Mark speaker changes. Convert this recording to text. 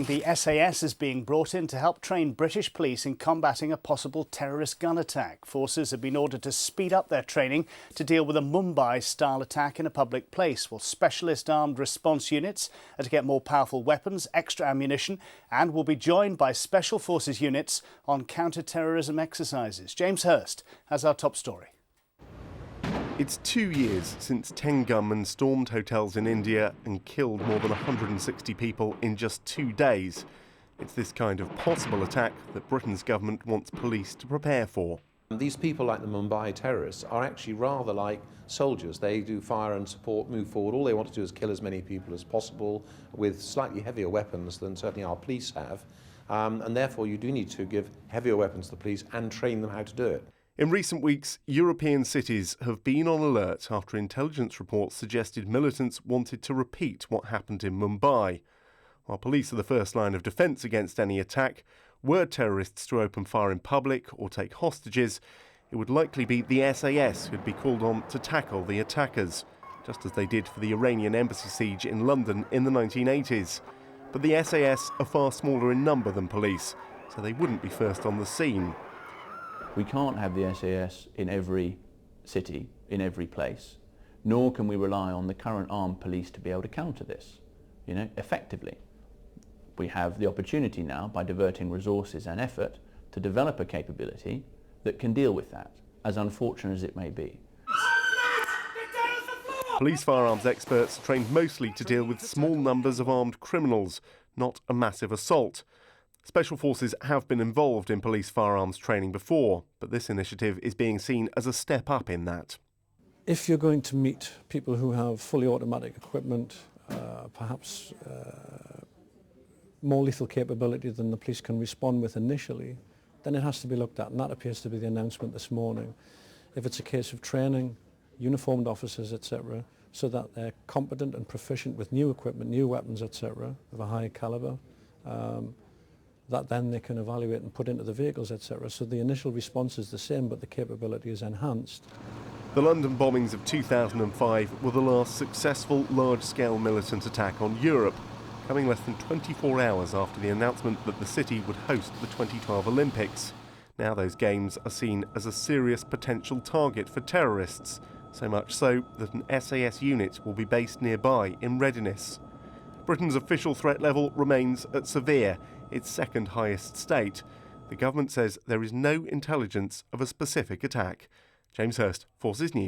Speaker 1: The SAS is being brought in to help train British police in combating a possible terrorist gun attack. Forces have been ordered to speed up their training to deal with a Mumbai-style attack in a public place, while specialist armed response units are to get more powerful weapons, extra ammunition, and will be joined by special forces units on counter-terrorism exercises. James Hurst has our top story.
Speaker 2: It's 2 years since 10 gunmen stormed hotels in India and killed more than 160 people in just 2 days. It's this kind of possible attack that Britain's government wants police to prepare for.
Speaker 3: These people, like the Mumbai terrorists, are actually rather like soldiers. They do fire and support, move forward. All they want to do is kill as many people as possible with slightly heavier weapons than certainly our police have. And therefore you do need to give heavier weapons to the police and train them how to do it.
Speaker 2: In recent weeks, European cities have been on alert after intelligence reports suggested militants wanted to repeat what happened in Mumbai. While police are the first line of defence against any attack, were terrorists to open fire in public or take hostages, it would likely be the SAS who'd be called on to tackle the attackers, just as they did for the Iranian embassy siege in London in the 1980s. But the SAS are far smaller in number than police, so they wouldn't be first on the scene.
Speaker 4: We can't have the SAS in every city, in every place, nor can we rely on the current armed police to be able to counter this, effectively. We have the opportunity now, by diverting resources and effort, to develop a capability that can deal with that, as unfortunate as it may be.
Speaker 2: Police firearms experts are trained mostly to deal with small numbers of armed criminals, not a massive assault. Special forces have been involved in police firearms training before, but this initiative is being seen as a step up in that.
Speaker 5: If you're going to meet people who have fully automatic equipment, perhaps more lethal capability than the police can respond with initially, then it has to be looked at, and that appears to be the announcement this morning. If it's a case of training uniformed officers, etc., so that they're competent and proficient with new equipment, new weapons, etc., of a high calibre, that then they can evaluate and put into the vehicles, etc. So the initial response is the same, but the capability is enhanced.
Speaker 2: The London bombings of 2005 were the last successful large-scale militant attack on Europe, coming less than 24 hours after the announcement that the city would host the 2012 Olympics. Now those games are seen as a serious potential target for terrorists, so much so that an SAS unit will be based nearby in readiness. Britain's official threat level remains at severe, its second highest state. The government says there is no intelligence of a specific attack. James Hurst, Forces News.